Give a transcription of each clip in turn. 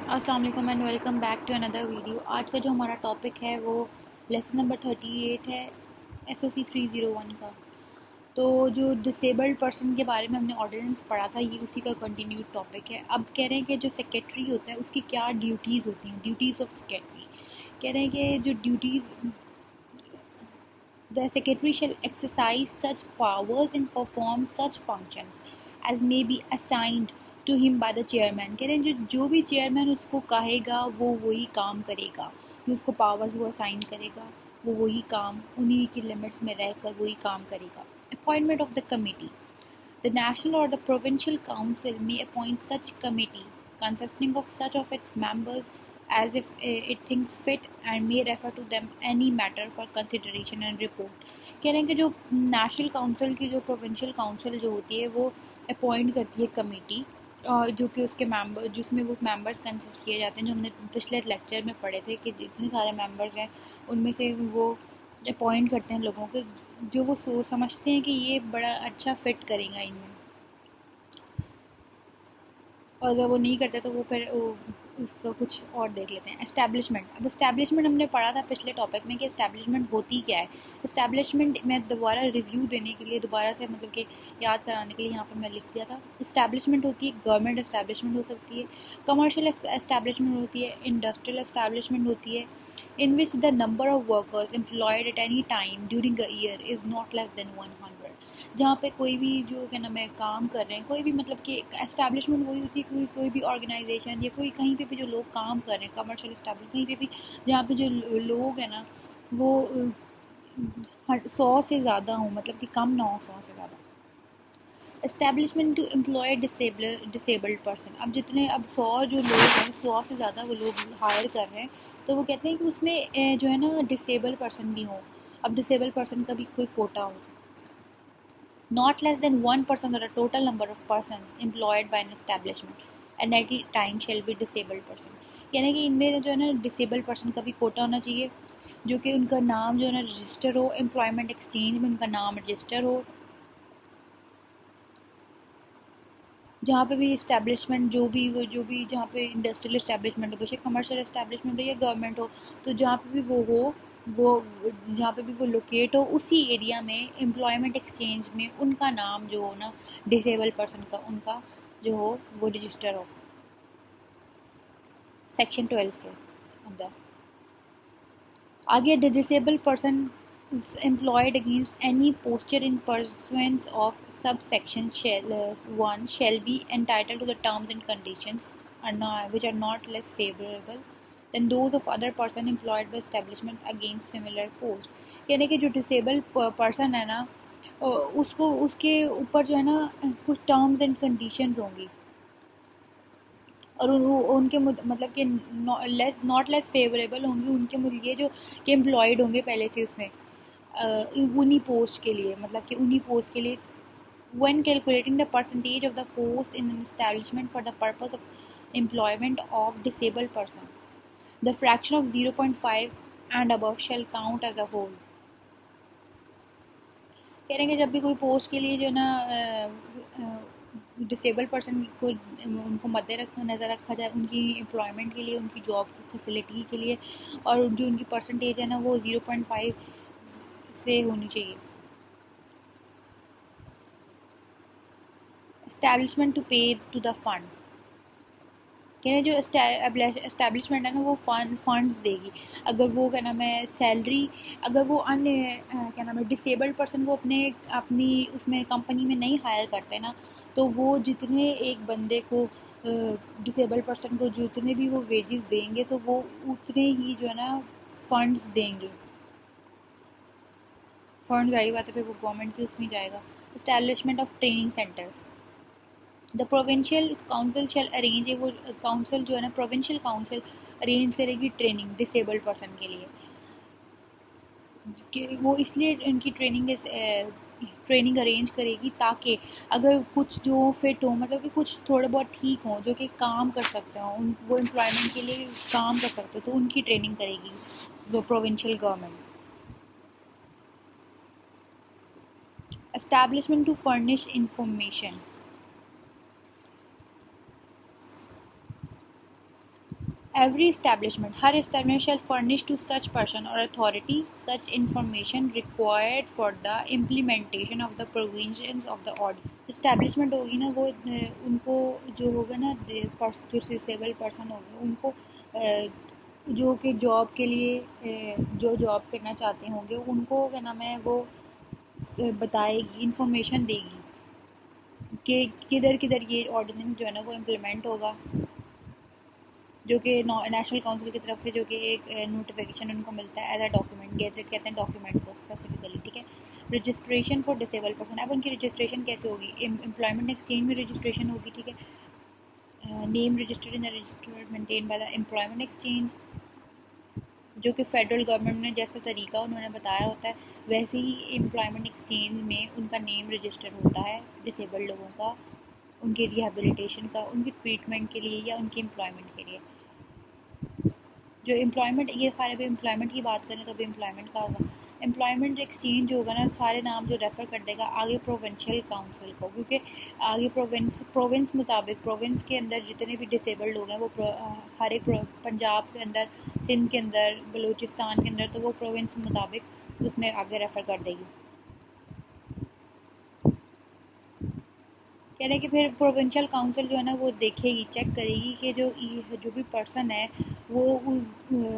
अस्सलाम वालेकुम and welcome back to another video. आज का जो हमारा टॉपिक है वो लेसन नंबर 38 है SOC 301 का। तो जो डिसेबल्ड पर्सन के बारे में हमने ऑर्डिनेंस पढ़ा था, ये उसी का कंटिन्यूड टॉपिक है। अब कह रहे हैं कि जो सेक्रेटरी होता है उसकी क्या ड्यूटीज़ होती हैं, ड्यूटीज़ ऑफ सेक्रेटरी। कह रहे हैं कि जो duties, the secretary shall exercise such powers and perform such functions as may be assigned to him by the chairman। कह रहे हैं जो भी चेयरमैन उसको कहेगा वो वही काम करेगा, जो उसको पावर्स वो असाइन करेगा वो वही काम, उन्हीं की लिमिट्स में रहकर वही काम करेगा। Appointment of the committee, the national or the provincial council may appoint such committee consisting of such of its members as if it thinks fit and may refer to them any matter for consideration and report। कह रहे हैं कि जो national council की जो provincial council जो होती है वो अपॉइंट करती है कमेटी, और जो कि उसके मेंबर, जिसमें वो मेंबर्स कंसिस्ट किए जाते हैं, जो हमने पिछले लेक्चर में पढ़े थे कि जितने सारे मेंबर्स हैं उनमें से वो अपॉइंट करते हैं लोगों को जो वो सोच समझते हैं कि ये बड़ा अच्छा फिट करेगा इनमें, और अगर वो नहीं करते तो वो फिर उसका कुछ और देख लेते हैं। एस्टैब्लिशमेंट, अब एस्टैब्लिशमेंट हमने पढ़ा था पिछले टॉपिक में कि एस्टैब्लिशमेंट होती क्या है। एस्टैब्लिशमेंट में दोबारा रिव्यू देने के लिए, दोबारा से मतलब कि याद कराने के लिए यहाँ पर मैं लिख दिया था। एस्टैब्लिशमेंट होती है गवर्नमेंट एस्टैब्लिशमेंट हो सकती है, कमर्शियल एस्टैब्लिशमेंट होती है, इंडस्ट्रियल एस्टैब्लिशमेंट होती है, in which the number of workers employed at any time during a year is not less than 100। जहाँ पे कोई भी जो क्या नाम है काम कर रहे हैं, कोई भी मतलब कि एस्टैब्लिशमेंट वही होती है, कोई भी ऑर्गेनाइजेशन या कोई कहीं पे भी जो लोग काम कर रहे हैं, कमर्शियल एस्टैब्लिश कहीं पे भी जहाँ पे जो लोग हैं ना वो 100 से ज़्यादा हों, मतलब कि कम ना हो 100 से ज़्यादा। Establishment to employ disabled person, अब जितने अब 100 जो लोग हैं, 100 से ज़्यादा वो लोग हायर कर रहे हैं, तो वो कहते हैं कि उसमें जो है ना डिसेबल पर्सन भी हो। अब डिसेबल पर्सन का भी कोई कोटा हो। Not less than 1% of the total number of persons employed by an establishment at any time shall be disabled person। यानी कि इनमें जो है ना डिसेबल्ड पर्सन का भी कोटा होना चाहिए, जो कि उनका नाम जो है ना रजिस्टर हो, एम्प्लॉयमेंट एक्सचेंज में उनका नाम रजिस्टर हो। जहाँ पे भी इस्टेब्लिशमेंट जो भी जहाँ पे इंडस्ट्रियल इस्टेब्लिशमेंट हो, बेशक कमर्शियल इस्टेब्लिशमेंट हो या गवर्नमेंट हो, तो जहाँ पे भी वो हो, वो जहाँ पे भी वो लोकेट हो उसी एरिया में एम्प्लॉयमेंट एक्सचेंज में उनका नाम जो हो ना डिसेबल पर्सन का, उनका जो हो वो रजिस्टर हो। सेक्शन 12 के अंदर आगे, the disable person is employed against any posture in pursuance of subsection 1 shall be entitled to the terms and conditions which are not less favorable than those of other person employed by establishment against similar post। यानी कि जो disable person है ना उसको उसके ऊपर जो है ना कुछ टर्म्स एंड कंडीशंस होंगी, और उनके मतलब कि नॉट लेस फेवरेबल होंगी उनके ये जो कि एम्प्लॉयड होंगे पहले से उसमें उन्हीं पोस्ट के लिए, मतलब कि उन्हीं पोस्ट के लिए। when calculating the percentage of the post in an establishment for the purpose of employment of disabled person, the fraction of 0.5 and above shall count as a whole। कह रहे हैं कि जब भी कोई पोस्ट के लिए जो ना डिसेबल पर्सन को उनको नज़र रखा जाए, उनकी एम्प्लॉयमेंट के लिए, उनकी जॉब की फैसिलिटी के लिए, और जो उनकी परसेंटेज है ना वो 0.5 से होनी चाहिए। एस्टैब्लिशमेंट टू पे टू द फंड, कह रहे जो एस्टैब्लिशमेंट है ना वो फंड्स देगी। अगर वो क्या नाम है सैलरी, अगर वो अन्य क्या नाम है डिसेबल्ड पर्सन को अपनी उसमें कंपनी में नहीं हायर करते ना, तो वो जितने एक बंदे को डिसेबल्ड पर्सन को जितने भी वो वेजेस देंगे तो वो उतने ही जो है ना फंड्स देंगे। फंड जारी बात है फिर वो गवर्नमेंट की उसमें जाएगा। Establishment of training centres, the provincial council shall arrange, वो काउंसिल जो है ना प्रोविंशियल काउंसिल अरेंज करेगी ट्रेनिंग डिसेबल्ड पर्सन के लिए, कि वो इसलिए इनकी ट्रेनिंग अरेंज करेगी ताकि अगर कुछ जो फिट हो, मतलब कि कुछ थोड़े बहुत ठीक हों, जो कि काम कर सकते हों, वो एम्प्लॉयमेंट के लिए काम कर सकते हो, तो उनकी ट्रेनिंग करेगी वो provincial government. Establishment to furnish information, Every establishment, हर establishment shall furnish to such person or authority such information required for the implementation of the provisions of the order. establishment होगी ना वो उनको जो होगा ना जो डिसेबल पर्सन होंगे उनको जो कि जॉब के लिए जो जॉब करना चाहते होंगे उनको क्या नाम है वो बताएगी, इंफॉर्मेशन देगी कि किधर किधर ये ऑर्डिनेंस जो है ना वो इम्प्लीमेंट होगा, जो कि नेशनल काउंसिल की तरफ से जो कि एक नोटिफिकेशन उनको मिलता है एज अ डॉक्यूमेंट, गेजेट कहते हैं डॉक्यूमेंट को स्पेसिफिकली, ठीक है। रजिस्ट्रेशन फॉर डिसेबल पर्सन, अब उनकी रजिस्ट्रेशन कैसे होगी, एम्प्लॉयमेंट एक्सचेंज में रजिस्ट्रेशन होगी, ठीक है। Name registered in the register maintain by the employment exchange, जो कि फेडरल गवर्नमेंट ने जैसा तरीका उन्होंने बताया होता है वैसे ही एम्प्लॉयमेंट एक्सचेंज में उनका नेम रजिस्टर होता है डिसेबल्ड लोगों का, उनके रिहेबिलिटेशन का, उनकी ट्रीटमेंट के लिए या उनकी एम्प्लॉयमेंट के लिए। जो एम्प्लॉयमेंट, ये खैर अभी एम्प्लॉयमेंट की बात करें तो अभी एम्प्लॉयमेंट का होगा। एम्प्लॉयमेंट एक्सचेंज जो होगा ना सारे नाम जो रेफ़र कर देगा आगे प्रोविंशियल काउंसिल को, क्योंकि आगे प्रोविंस मुताबिक प्रोविंस के अंदर जितने भी डिसेबल्ड लोग हैं वो हर एक पंजाब के अंदर, सिंध के अंदर, बलूचिस्तान के अंदर, तो वो प्रोविंस मुताबिक उसमें आगे रेफ़र कर देगी। कह रहे हैं कि फिर प्रोविंशियल काउंसिल जो है ना वो देखेगी, चेक करेगी कि जो भी पर्सन है वो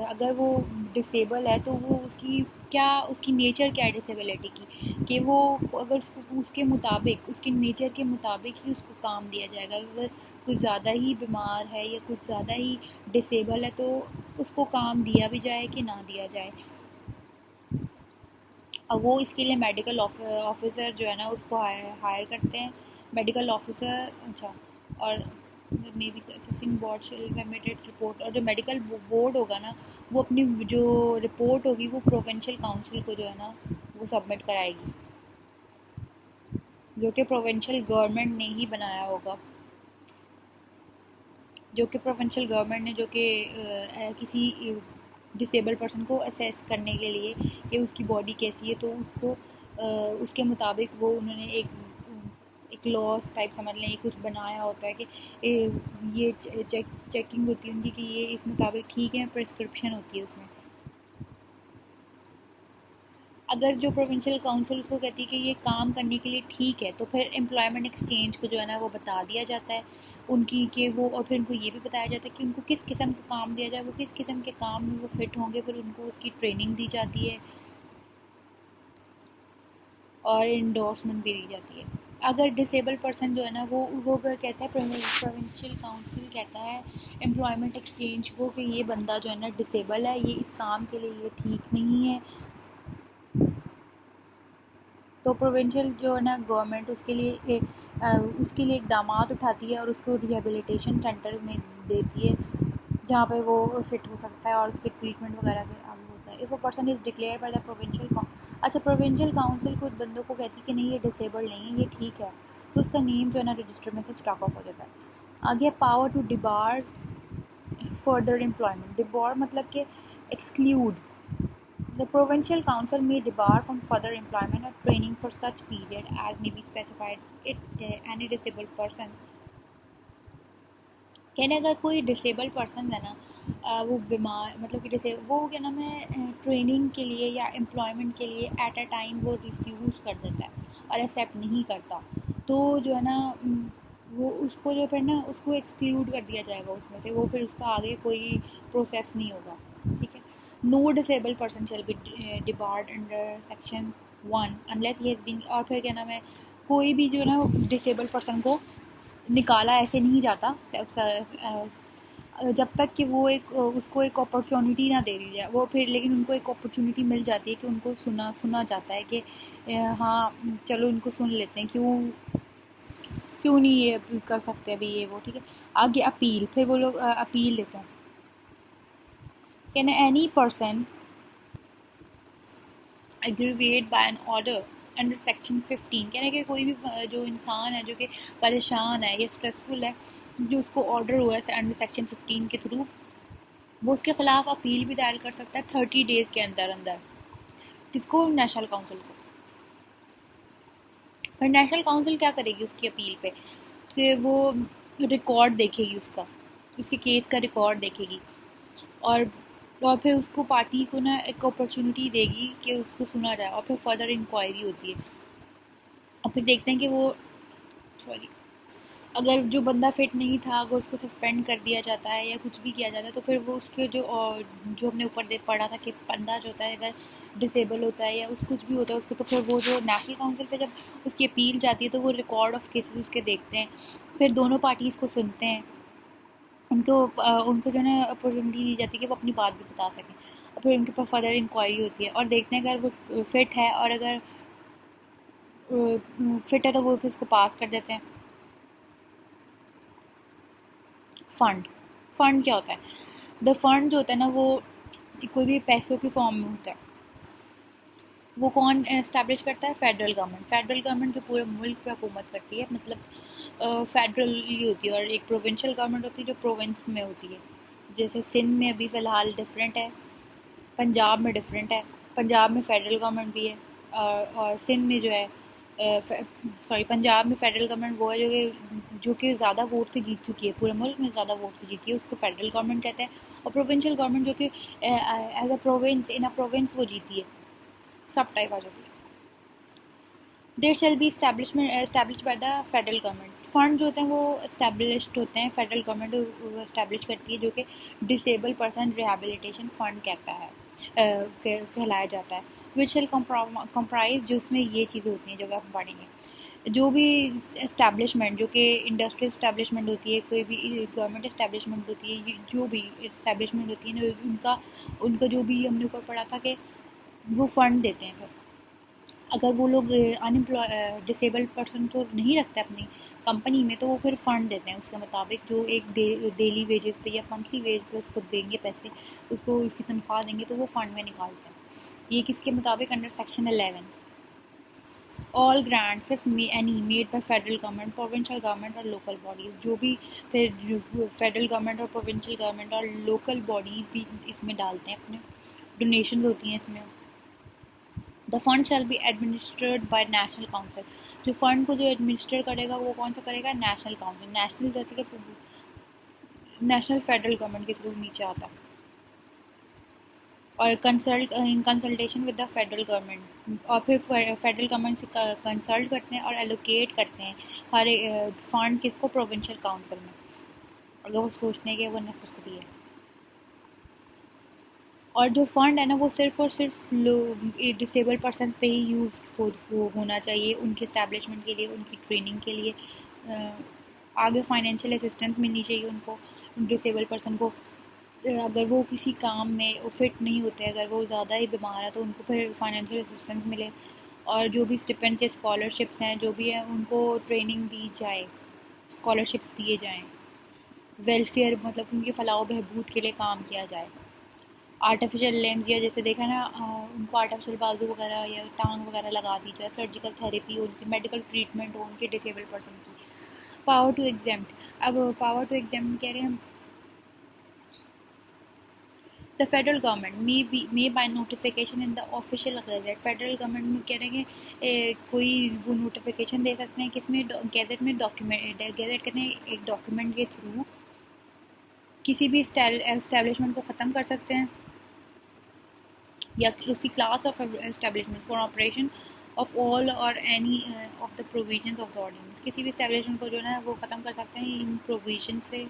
अगर वो डिसेबल है तो वो उसकी नेचर क्या है डिसेबिलिटी की, कि वो अगर उसके मुताबिक, उसके नेचर के मुताबिक ही उसको काम दिया जाएगा। अगर कुछ ज़्यादा ही बीमार है या कुछ ज़्यादा ही डिसेबल है तो उसको काम दिया भी जाए कि ना दिया जाए। अब वो इसके लिए मेडिकल ऑफिसर जो है ना उसको हायर करते हैं, मेडिकल ऑफिसर, अच्छा, और may be assessing board limited report, और जो मेडिकल बोर्ड होगा ना वो अपनी जो रिपोर्ट होगी वो प्रोविंशियल काउंसिल को जो है ना वो सबमिट कराएगी, जो कि प्रोविंशियल गवर्नमेंट ने ही बनाया होगा, जो कि प्रोविंशियल गवर्नमेंट ने, जो कि किसी डिसेबल पर्सन को असेस करने के लिए कि उसकी बॉडी कैसी है तो उसको उसके मुताबिक वो उन्होंने एक लॉस टाइप समझ लें कुछ बनाया होता है कि ये चेकिंग होती है उनकी कि ये इस मुताबिक ठीक है, प्रिस्क्रिप्शन होती है उसमें। अगर जो प्रोविंशियल काउंसिल उसको कहती है कि ये काम करने के लिए ठीक है तो फिर एम्प्लॉयमेंट एक्सचेंज को जो है ना वो बता दिया जाता है उनकी कि वो, और फिर उनको ये भी बताया जाता है कि उनको किस किस्म का काम दिया जाए, वो किस किस्म के काम में वो फिट होंगे, फिर उनको उसकी ट्रेनिंग दी जाती है और इंडोर्समेंट भी दी जाती है। अगर डिसेबल पर्सन जो है ना वो कहता है, प्रोविंशियल काउंसिल कहता है एम्प्लॉयमेंट एक्सचेंज को कि ये बंदा जो है ना डिसेबल है, ये इस काम के लिए ये ठीक नहीं है, तो प्रोविंशियल जो है ना गवर्नमेंट उसके लिए इकदाम उठाती है और उसको रिहेबिलिटेशन सेंटर में देती है जहाँ पे वो फिट हो सकता है और उसके ट्रीटमेंट वगैरह के आगे होता है। If a person is declare by the provincial council कुछ बंदों को कहती है कि नहीं ये डिसेबल्ड नहीं है, ये ठीक है, तो उसका नेम जो है ना रजिस्टर में से स्टॉक ऑफ हो जाता है। आगे power to debar further employment, debar मतलब कि exclude, the provincial council may debar from further employment or training for such period as may be specified any disabled person। कहने अगर कोई डिसेबल पर्सन है ना वो बीमार, मतलब कि वो क्या नाम है ट्रेनिंग के लिए या एम्प्लॉयमेंट के लिए एट अ टाइम वो रिफ्यूज़ कर देता है और एक्सेप्ट नहीं करता, तो जो है ना वो उसको जो फिर ना उसको एक्सक्लूड कर दिया जाएगा उसमें से, वो फिर उसका आगे कोई प्रोसेस नहीं होगा, ठीक है। No disable person shall be debarred under section 1 unless he has been, और फिर क्या नाम है कोई भी जो है ना डिसेबल पर्सन को निकाला ऐसे नहीं जाता जब तक कि वो उसको एक अपॉर्चुनिटी ना दे दी जाए, वो फिर लेकिन उनको एक अपॉर्चुनिटी मिल जाती है कि उनको सुना जाता है कि हाँ चलो इनको सुन लेते हैं, क्यों नहीं ये कर सकते अभी ये वो, ठीक है। आगे अपील, फिर वो लोग अपील देते हैं। Can any person aggrieve by an order under section 15, कहने कि कोई भी जो इंसान है जो कि परेशान है या स्ट्रेसफुल है, जो उसको ऑर्डर हुआ है अंडर सेक्शन 15 के थ्रू, वो उसके ख़िलाफ़ अपील भी दायर कर सकता है 30 डेज़ के अंदर अंदर। किसको? नेशनल काउंसिल को। पर नेशनल काउंसिल क्या करेगी उसकी अपील पे कि वो रिकॉर्ड देखेगी उसके केस का रिकॉर्ड देखेगी और फिर उसको पार्टी को ना एक अपॉर्चुनिटी देगी कि उसको सुना जाए, और फिर फर्दर इंक्वायरी होती है, और फिर देखते हैं कि वो सॉरी अगर जो बंदा फिट नहीं था अगर उसको सस्पेंड कर दिया जाता है या कुछ भी किया जाता है, तो फिर वो उसके जो हमने ऊपर दे पढ़ा था कि बंदा जो होता है अगर डिसेबल होता है या उस कुछ भी होता है उसको, तो फिर वो जो नेशनल काउंसिल पे जब उसकी अपील जाती है तो वो रिकॉर्ड ऑफ केसेस उसके देखते हैं, फिर दोनों पार्टीज़ को सुनते हैं, उनको जो है ना अपॉर्चुनिटी दी जाती है कि वो अपनी बात भी बता सकें, और फिर उनके ऊपर फर्दर इंक्वायरी होती है और देखते हैं अगर वो फिट है, और अगर फिट है तो वो फिर उसको पास कर देते हैं। फंड फंड क्या होता है? द फंड जो होता है ना वो कोई भी पैसों के फॉर्म में होता है। वो कौन इस्टेब्लिश करता है? Federal government. फेडरल गवर्नमेंट जो पूरे मुल्क पे हुकूमत करती है, मतलब फेडरली होती है, और एक प्रोविंशियल गवर्नमेंट होती है जो प्रोविंस में होती है। जैसे सिंध में अभी फ़िलहाल डिफरेंट है, पंजाब में डिफरेंट है। पंजाब में फेडरल गवर्नमेंट भी है, और सिंध में जो है पंजाब में फेडरल गवर्नमेंट वो है जो कि ज़्यादा वोट से जीत चुकी है, पूरे मुल्क में ज़्यादा वोट से जीती है, उसको फेडरल गवर्नमेंट कहते हैं। और प्रोविंशियल गवर्नमेंट जो कि as a province in a province वो जीती है, सब टाइप आ जाती है। There shall be establish by the federal government. Fund जो होते हैं वो एस्टैब्लिश्ड होते हैं, फेडरल गवर्नमेंट एस्टैब्लिश करती है, जो कि डिसेबल पर्सन रिहेबिलिटेशन फंड कहता है, कहलाया जाता है। विच शैल कंप्राइज, जो उसमें ये चीज़ें होती हैं जो हम पढ़ेंगे। जो भी इस्टेब्लिशमेंट जो कि इंडस्ट्रियल इस्टेब्लिशमेंट होती है, कोई भी गवर्नमेंट इस्टेब्लिशमेंट होती है, जो भी इस्टेब्लिशमेंट होती है ना, उनका जो भी हमने ऊपर पढ़ा था कि वो फ़ंड देते हैं। फिर अगर वो लोग डिसेबल्ड पर्सन को नहीं रखते अपनी कंपनी में, तो वो फिर फ़ंड देते हैं उसके मुताबिक, जो एक डेली वेजेस पे या मंथली वेज पे उसको देंगे पैसे, उसको उसकी तनख्वाह देंगे, तो वो फ़ंड में निकालते हैं। ये किसके मुताबिक? Under section 11। All grants if any made by federal government, provincial government और लोकल बॉडीज़, जो भी फिर फेडरल गवर्नमेंट और प्रोविंशियल गवर्नमेंट और लोकल बॉडीज़ भी इसमें डालते हैं, अपने डोनेशन होती हैं इसमें। The fund shall be administered by national council. जो फंड को जो एडमिनिस्टर करेगा वो कौन सा करेगा? National council. नेशनल जैसे कि नेशनल फेडरल गवर्नमेंट के थ्रू नीचे आता है, और consult in consultation with the federal government, और फिर फेडरल गवर्नमेंट से कंसल्ट करते हैं और एलोकेट करते हैं हर फंड किसको? प्रोविंशियल काउंसिल में, अगर वो सोचते हैं कि वो नेसेसरी है। और जो फ़ंड है ना वो सिर्फ़ और सिर्फ डिसेबल पर्सन पे ही यूज़ होना चाहिए, उनके इस्टेब्लिशमेंट के लिए, उनकी ट्रेनिंग के लिए। आगे फाइनेंशियल असिस्टेंस मिलनी चाहिए उनको, डिसेबल पर्सन को। अगर वो किसी काम में फिट नहीं होते, अगर वो ज़्यादा ही बीमार है, तो उनको फिर फाइनेंशियल असिस्टेंस मिले, और जो भी स्टिपेंड के स्कॉलरशिप्स हैं जो भी हैं उनको ट्रेनिंग दी जाए, स्कॉलरशिप्स दिए जाएँ, वेलफेयर मतलब उनकी फलाह बहबूद के लिए काम किया जाए। आर्टिफिशियल लिम्स, या जैसे देखा ना उनको आर्टिफिशियल बाजू वगैरह या टांग वगैरह लगा दी जाए, सर्जिकल थेरेपी हो, उनकी मेडिकल ट्रीटमेंट हो उनके डिसेबल पर्सन की। पावर टू एग्जेम्प्ट, अब पावर टू एग्जेम्प्ट कह रहे हैं हम। The federal government may by notification in the official gazette. Federal government में कह रहे हैं कोई वो नोटिफिकेशन दे सकते हैं किसमें? गैजेट में। डॉक्यूमेंट, गैजेट कहते हैं एक डॉक्यूमेंट के थ्रू किसी भी एस्टेब्लिशमेंट को ख़त्म कर सकते हैं, या उसकी class of establishment for operation of all or any of the provisions of the ordinance. किसी भी एस्टेब्लिशमेंट को जो है ना वो ख़त्म कर सकते हैं इन प्रोविजन से,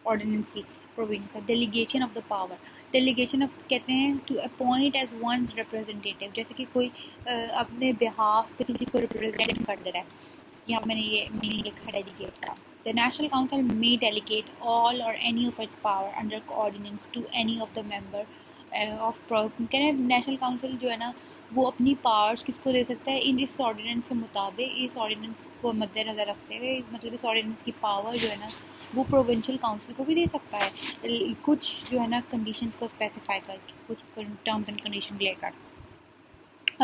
ऑर्डिनेंस की प्रोविजन का। Delegation of the power, delegation of कहते हैं to appoint as one's representative, जैसे कि कोई अपने बिहाफ पे किसी को रिप्रेजेंट कर दे रहा है। यहाँ मैंने ये मीनिंग लिखा डेलीगेट का। The National Council may delegate all or any of its power under ordinance to any of the member of कह रहे हैं नेशनल काउंसिल जो है ना वो अपनी पावर्स किसको दे सकता है? इन इस ऑर्डिनेंस के मुताबिक, इस ऑर्डिनेंस को मद्देनज़र रखते हुए, मतलब इस ऑर्डिनेंस की पावर जो है ना वो प्रोविंशियल काउंसिल को भी दे सकता है, कुछ जो है ना कंडीशंस को स्पेसिफाई करके, कुछ टर्म्स एंड कंडीशन लेकर।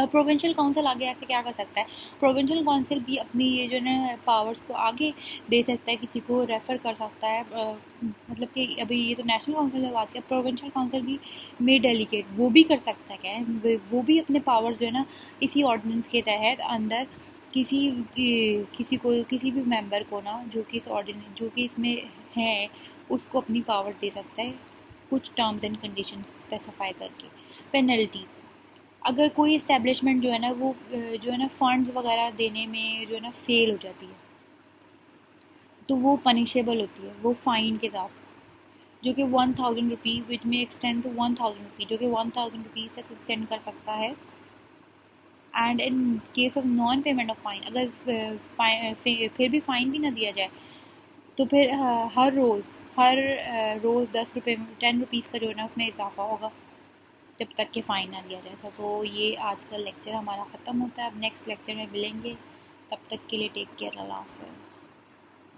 प्रोविंशियल काउंसिल आगे ऐसे क्या कर सकता है? प्रोविंशियल काउंसिल भी अपनी ये जो है पावर्स को आगे दे सकता है, किसी को रेफ़र कर सकता है। मतलब कि अभी ये तो नेशनल काउंसिल की बात किया, प्रोविंशियल काउंसिल भी में डेलीगेट वो भी कर सकता है। क्या है वो भी अपने पावर्स जो है ना इसी ऑर्डिनेंस के तहत अंदर किसी भी मेंबर को ना जो कि इस ऑर्डिनेंस जो कि इसमें है उसको अपनी पावर दे सकता है। कुछ टर्म्स एंड कंडीशन स्पेसिफाई करके। पेनल्टी, अगर कोई इस्टेब्लिशमेंट जो है ना वो जो है ना फंड्स वगैरह देने में जो है ना फेल हो जाती है तो वो पनिशेबल होती है, वो फ़ाइन के साथ, जो कि 1000 रुपी विच में एक्सटेंड टू 1000 रुपी, जो कि 1000 रुपीज़ तक एक्सटेंड कर सकता है। And in case of non payment of fine, अगर फिर भी फ़ाइन भी ना दिया जाए तो फिर हर रोज़ 10 रुपये 10 रुपीज़ का जो है ना उसमें इजाफा होगा जब तक कि फ़ाइन ना दिया जाए था। तो ये आज का लेक्चर हमारा ख़त्म होता है, अब नेक्स्ट लेक्चर में मिलेंगे, तब तक के लिए टेक केयर, अल्लाह हाफ़िज़।